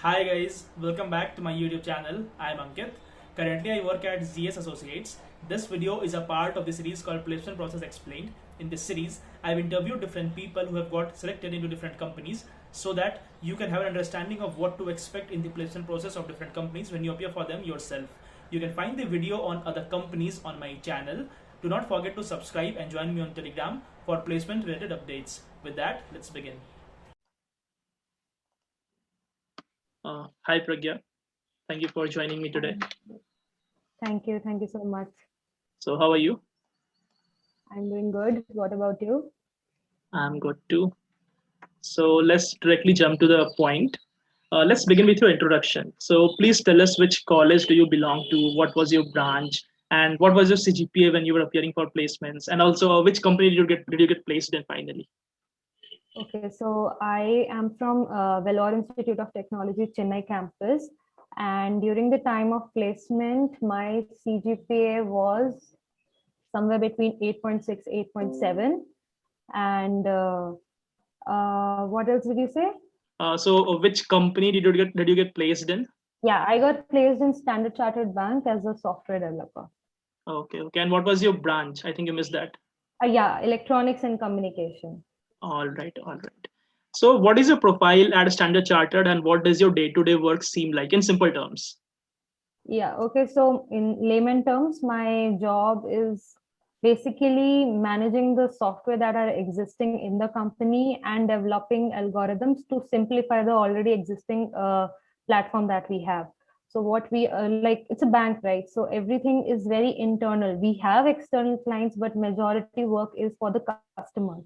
Hi guys, welcome back to my YouTube channel. I'm Ankit. Currently I work at ZS Associates. This video is a part of the series called Placement Process Explained. In this series, I've interviewed different people who have got selected into different companies so that you can have an understanding of what to expect in the placement process of different companies when you appear for them yourself. You can find the video on other companies on my channel. Do not forget to subscribe and join me on Telegram for placement related updates. With that, let's begin. Hi Pragya, thank you for joining me today. Hi. Thank you. Thank you so much. So, how are you? I'm doing good. What about you? I'm good too. So, let's directly jump to the point. Let's begin with your introduction. So, please tell us which college do you belong to, what was your branch, and what was your CGPA when you were appearing for placements, and also which company did you get placed in finally? Okay, so I am from Vellore Institute of Technology, Chennai campus. And during the time of placement, my CGPA was somewhere between 8.6, 8.7. And what else did you say? Which company did you get placed in? Yeah, I got placed in Standard Chartered Bank as a software developer. Okay, okay. And what was your branch? I think you missed that. Yeah, electronics and communication. All right, all right. So, what is your profile at Standard Chartered, and what does your day-to-day work seem like in simple terms? Yeah, okay. So, in layman terms, my job is basically managing the software that are existing in the company and developing algorithms to simplify the already existing platform that we have. So, what we like, it's a bank, right? So, everything is very internal. We have external clients, but majority work is for the customers.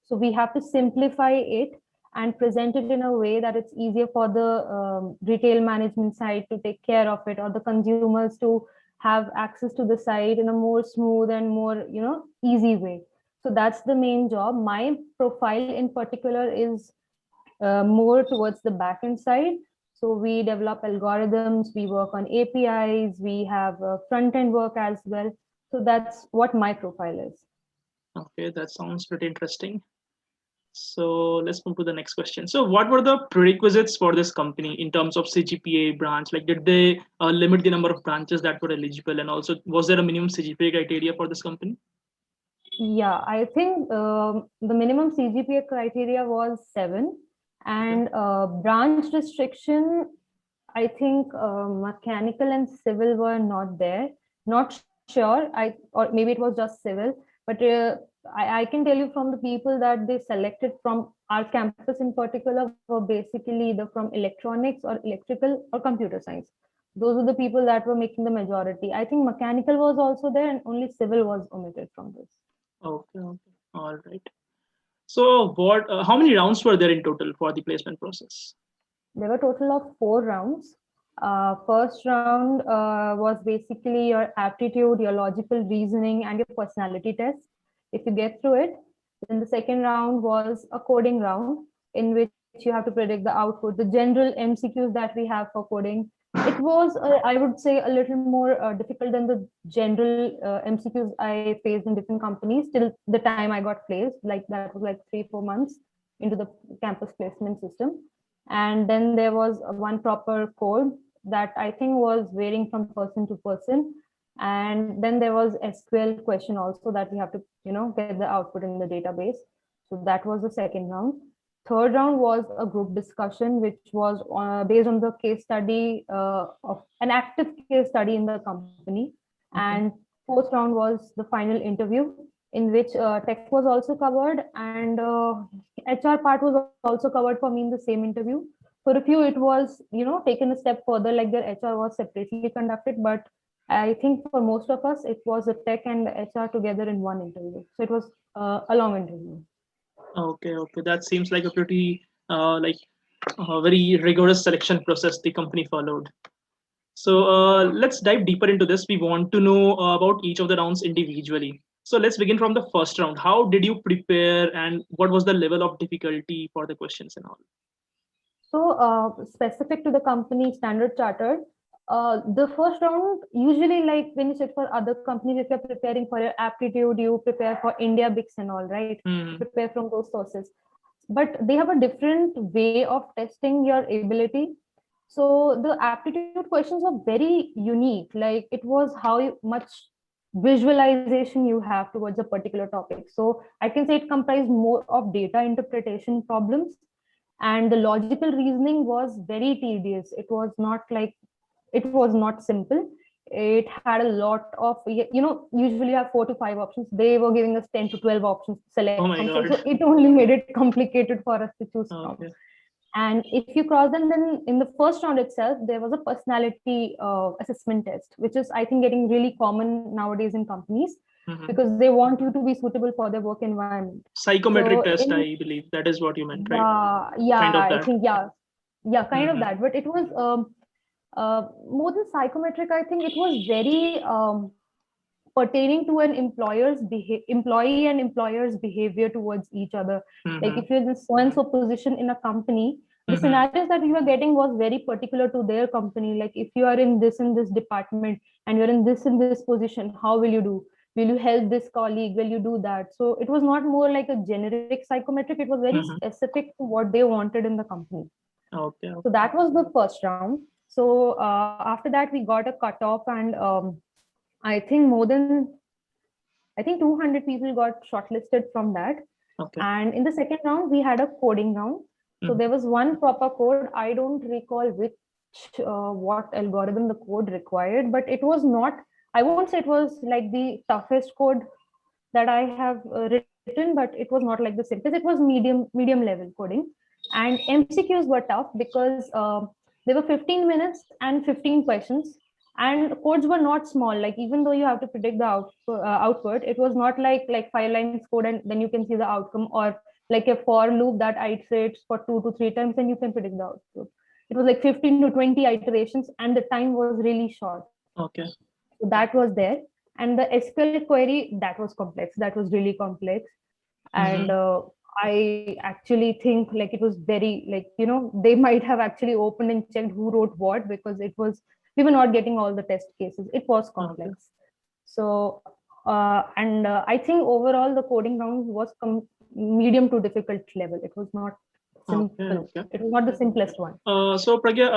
So, we have to simplify it and present it in a way that it's easier for the retail management side to take care of it, or the consumers to have access to the site in a more smooth and more easy way. So that's the main job. My profile in particular is more towards the backend side. So we develop algorithms, we work on APIs, we have front end work as well. So that's what my profile is. Okay, that sounds pretty interesting. So let's move to the next question. So what were the prerequisites for this company in terms of CGPA branch? Like, did they limit the number of branches that were eligible? And also, was there a minimum CGPA criteria for this company? Yeah, I think the minimum CGPA criteria was 7, Okay. and branch restriction, I think mechanical and civil were not there. Not sure, or maybe it was just civil, but I can tell you from the people that they selected from our campus in particular were basically either from electronics or electrical or computer science. Those were the people that were making the majority. I think mechanical was also there, and only civil was omitted from this. Okay. Okay. All right. So what? How many rounds were there in total for the placement process? There were a total of 4 rounds. First round was basically your aptitude, your logical reasoning, and your personality test. If you get through it, then the second round was a coding round in which you have to predict the output, the general MCQs that we have for coding. It was, I would say, a little more difficult than the general MCQs I faced in different companies till the time I got placed. Like that was like 3, 4 months into the campus placement system. And then there was one proper code that I think was varying from person to person. And then there was SQL question also that we have to get the output in the database. So that was the second round. Third round was a group discussion, which was based on the case study of an active case study in the company. And Okay. fourth round was the final interview, in which tech was also covered, and HR part was also covered for me in the same interview. For a few, it was taken a step further, like their HR was separately conducted, but I think for most of us, it was a tech and HR together in one interview. So it was a long interview. Okay. Okay. That seems like a pretty very rigorous selection process the company followed. So let's dive deeper into this. We want to know about each of the rounds individually. So let's begin from the first round. How did you prepare, and what was the level of difficulty for the questions and all? So, specific to the company Standard Chartered, the first round usually, like when you sit for other companies, if you're preparing for your aptitude, you prepare for India Bix and all, right? You Hmm. prepare from those sources. But they have a different way of testing your ability. So the aptitude questions were very unique. Like it was much visualization you have towards a particular topic. So I can say it comprised more of data interpretation problems, and the logical reasoning was very tedious. It was not simple. It had a lot of, usually you have 4 to 5 options. They were giving us 10 to 12 options to select Oh my from. So God. it only made it complicated for us to choose from. Okay. And if you cross them, then in the first round itself, there was a personality assessment test, which is, I think, getting really common nowadays in companies Mhm. because they want you to be suitable for their work environment. Psychometric So test, in I believe that is what you meant, right? yeah, Kind of I that. think yeah, kind of Mhm. that. But it was more than psychometric. I think it was very pertaining to an employee and employer's behavior towards each other. Like Mhm. if you're in so and so position in a company, the Mhm. scenarios that you were getting was very particular to their company. Like if you are in this department and you're in this position, how will you do? Will you help this colleague? Will you do that? So it was not more like a generic psychometric. It was very Mhm. specific to what they wanted in the company. Okay. So that was the first round. So after that, we got a cutoff, and I think more than I think 200 people got shortlisted from that. Okay. And in the second round, we had a coding round. So Mhm. there was one proper code. I don't recall what algorithm the code required, but it was not. I won't say it was like the toughest code that I have written, but it was not like the simplest. It was medium level coding, and MCQs were tough because there were 15 minutes and 15 questions, and codes were not small. Like even though you have to predict the output, it was not like 5 lines code and then you can see the outcome, or like a for loop that iterates for 2 to 3 times and you can predict the output. It was like 15 to 20 iterations, and the time was really short. Okay. So that was there. And the SQL query, that was complex. That was really complex. And Mhm. I actually think like it was very, like, they might have actually opened and checked who wrote what, because we were not getting all the test cases. It was Okay. complex. So, and I think overall the coding round was medium to difficult level. It was not Okay. simple. Okay. It was not the simplest one. So Pragya,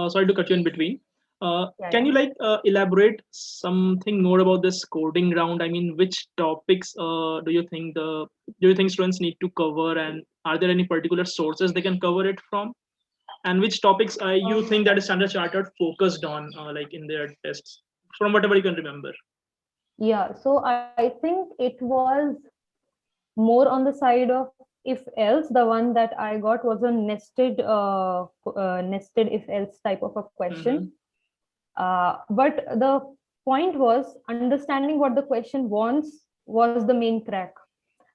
sorry to cut you in between. Yeah, Can yeah. you elaborate something more about this coding round? I mean, which topics do you think students need to cover, and are there any particular sources they can cover it from? And which topics you think that Standard Chartered focused on, like in their tests, from whatever you can remember? Yeah, so I think it was more on the side of if else. The one that I got was a nested if else type of a question. Mm-hmm. But the point was understanding what the question wants was the main crack.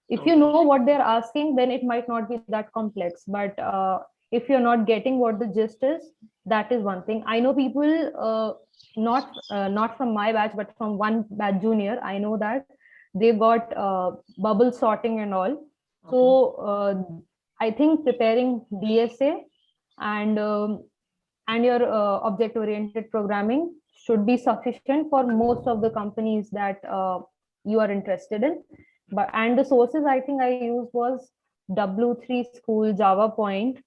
If you Okay. know what they're asking, then it might not be that complex. But if you're not getting what the gist is, that is one thing. I know people, not from my batch, but from one batch junior. I know that they got bubble sorting and all. So Okay. I think preparing DSA and your object oriented programming should be sufficient for most of the companies that you are interested in. But and the sources I think I used was W3 School, Java Point,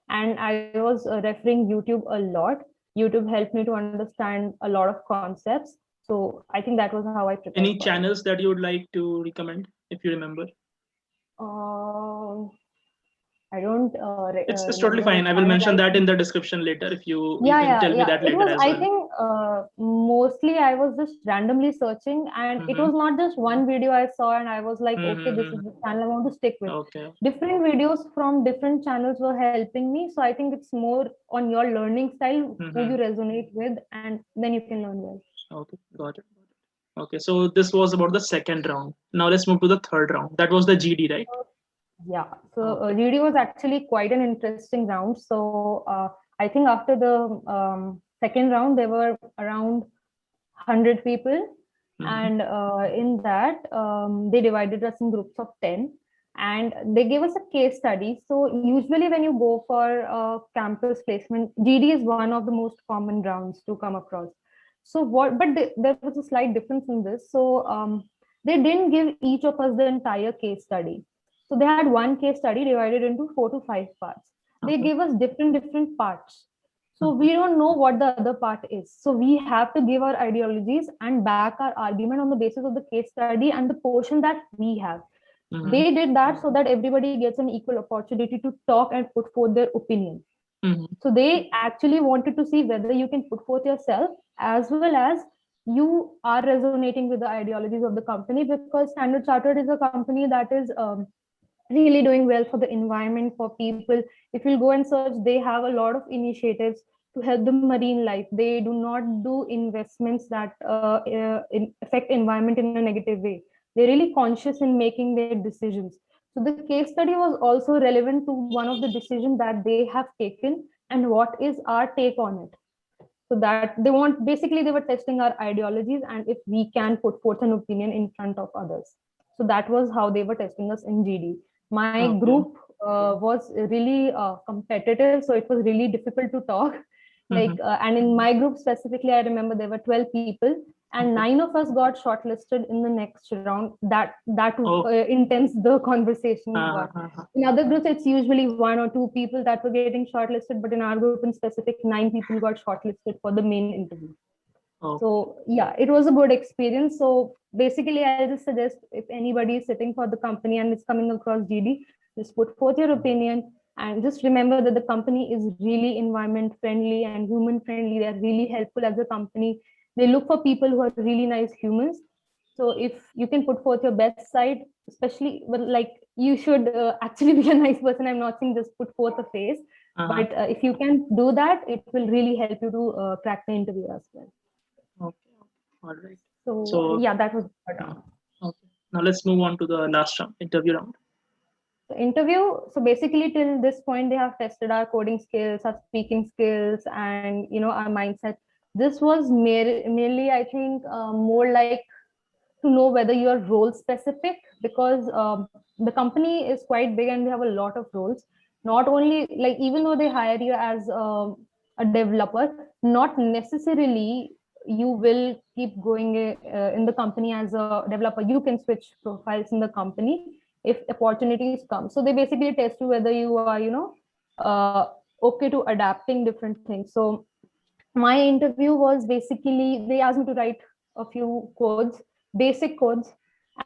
and I was referring YouTube a lot. YouTube helped me to understand a lot of concepts. So I think that was how I prepared Any for it. channels that you would like to recommend if you remember? uh, I don't It's totally remember the fine. I will channel mention right. that in the description later. If you Yeah, can tell me yeah. that It later was, as I well. think, mostly I was just randomly searching, and it Mm-hmm. was not just one video I saw, and I was like, okay, this Mm-hmm. is the channel I want to stick with. Okay. Different videos from different channels were helping me. So I think it's more on your learning style, who Mm-hmm. you resonate with, and then you can learn well. Okay. Got it. Okay. So this was about the second round. Now let's move to the third round. That was the GD, right? Yeah. So Okay. GD was actually quite an interesting round. So I think after the second round, there were around 100 people, Mm-hmm. and in that they divided us in groups of 10, and they gave us a case study. So usually when you go for campus placement, GD is one of the most common rounds to come across. So there was a slight difference in this. So they didn't give each of us the entire case study. So they had one case study divided into 4 to 5 parts. They Okay. gave us different parts. So we don't know what the other part is. So we have to give our ideologies and back our argument on the basis of the case study and the portion that we have. Mhm. They did that so that everybody gets an equal opportunity to talk and put forth their opinion. Mhm. So they actually wanted to see whether you can put forth yourself as well as you are resonating with the ideologies of the company, because Standard Chartered is a company that is really doing well for the environment, for people. If you'll go and search, they have a lot of initiatives to help the marine life. They do not do investments that affect environment in a negative way. They're really conscious in making their decisions. So the case study was also relevant to one of the decisions that they have taken and what is our take on it. So that they want, basically they were testing our ideologies and if we can put forth an opinion in front of others. So that was how they were testing us in GD. My Okay. group was really competitive, so it was really difficult to talk. Like Mhm. and in my group specifically, I remember there were 12 people and Okay. 9 of us got shortlisted in the next round. That Oh. intense the conversation got. Uh-huh. In other groups, it's usually 1 or 2 people that were getting shortlisted, but in our group in specific, 9 people got shortlisted for the main interview. Oh. So yeah, it was a good experience. So basically, I just suggest if anybody is sitting for the company and is coming across GD, just put forth your opinion and just remember that the company is really environment friendly and human friendly. They're really helpful as a company. They look for people who are really nice humans. So if you can put forth your best side, especially, but like you should actually be a nice person. I'm not saying just put forth a face, Uh-huh. but if you can do that, it will really help you to crack the interview as well. Okay. All right. So So, yeah, that was the third uh, round. okay. Now let's move on to the last round, interview round. The interview, so basically till this point, they have tested our coding skills, our speaking skills, and our mindset. This was merely, I think, more like to know whether you are role specific, because the company is quite big and they have a lot of roles. Not only, like, even though they hire you as a developer, not necessarily you will keep going in the company as a developer. You can switch profiles in the company if opportunities come. So they basically test you whether you are uh, okay to adapting different things. So my interview was basically, they asked me to write a few codes, basic codes,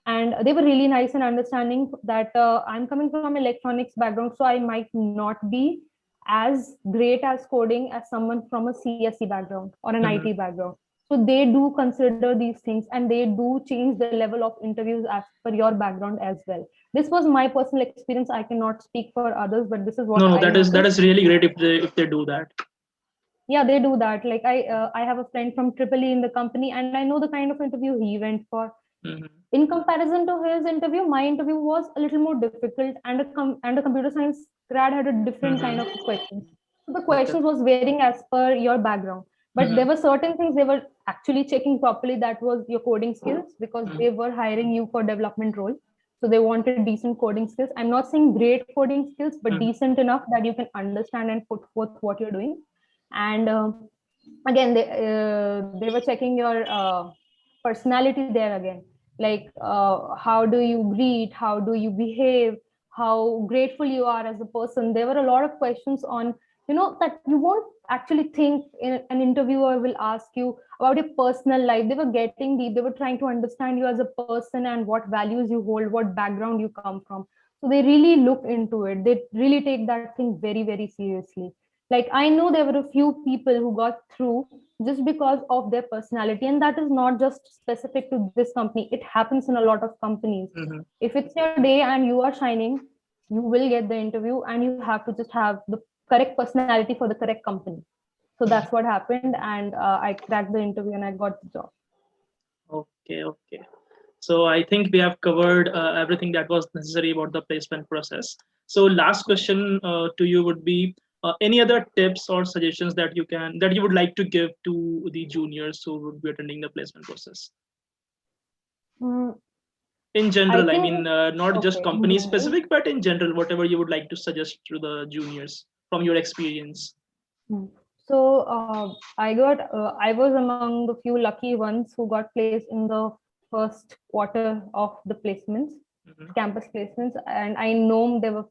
and they were really nice and understanding that I'm coming from electronics background, so I might not be as great as coding as someone from a CSE background or an Mhm. IT background. So they do consider these things and they do change the level of interviews as per your background as well. This was my personal experience. I cannot speak for others, but this is what No, no, I that is noticed. really great if they do that. Yeah, they do that. Like I have a friend from Triple E in the company and I know the kind of interview he went for. Mhm. In comparison to his interview, my interview was a little more difficult, and a computer science grad had a different kind Mhm. of questions. So the Okay. questions was varying as per your background, but there Mhm. were certain things they were actually checking properly, that was your coding skills, because Mhm. they were hiring you for development role. So they wanted decent coding skills. I'm not saying great coding skills, but Mhm. decent enough that you can understand and put forth what you're doing. And again, they were checking your personality there again, like how do you greet, how do you behave, how grateful you are as a person. There were a lot of questions on that you won't actually think an interviewer will ask you about your personal life. They were getting deep, they were trying to understand you as a person and what values you hold, what background you come from. So they really look into it, they really take that thing very, very seriously. Like I know there were a few people who got through just because of their personality, and that is not just specific to this company, it happens in a lot of companies. Mhm. If it's your day and you are shining, you will get the interview, and you have to just have the correct personality for the correct company. So that's what happened, and I cracked the interview and I got the job. Okay. Okay. So I think we have covered everything that was necessary about the placement process. So last question to you would be any other tips or suggestions that you would like to give to the juniors who would be attending the placement process Mm, in I general? I think mean, not just okay, in company general. specific, but in general, whatever you would like to suggest to the juniors from your experience. Hmm. So I was among the few lucky ones who got placed in the first quarter of the placements, Mhm. campus placements, and I know there were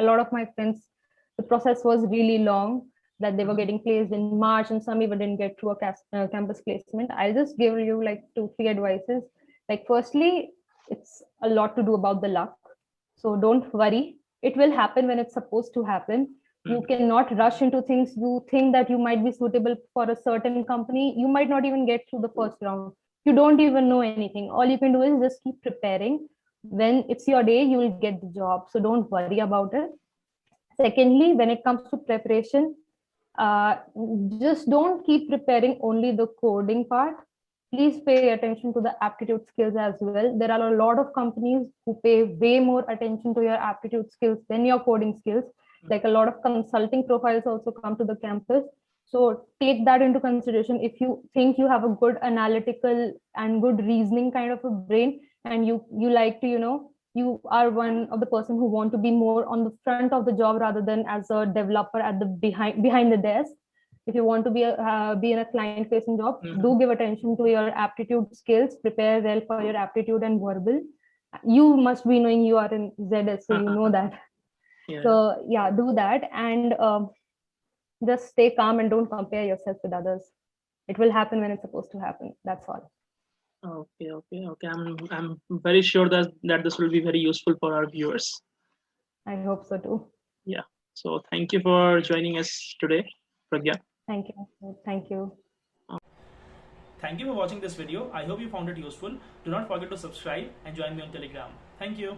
a lot of my friends. The process was really long. that they were getting placed in March, and some even didn't get through a campus placement. I'll just give you like 2-3 advices. Like, firstly, it's a lot to do about the luck. So don't worry. It will happen when it's supposed to happen. You cannot rush into things. You think that you might be suitable for a certain company. You might not even get through the first round. You don't even know anything. All you can do is just keep preparing. When it's your day, you will get the job. So don't worry about it. Secondly, when it comes to preparation, just don't keep preparing only the coding part. Please pay attention to the aptitude skills as well. There are a lot of companies who pay way more attention to your aptitude skills than your coding skills. Like, a lot of consulting profiles also come to the campus. So take that into consideration. If you think you have a good analytical and good reasoning kind of a brain, and you like to, you are one of the person who want to be more on the front of the job rather than as a developer at the behind the desk. If you want to be in a client facing job, do give attention to your aptitude skills. Prepare well for your aptitude and verbal. You must be knowing you are in ZS, so you know that. So yeah, do that, and just stay calm and don't compare yourself with others. It will happen when it's supposed to happen. That's all. Okay. I'm very sure that this will be very useful for our viewers. I hope so too. Yeah. So thank you for joining us today, Pragya. Thank you. Thank you. Thank you for watching this video. I hope you found it useful. Do not forget to subscribe and join me on Telegram. Thank you.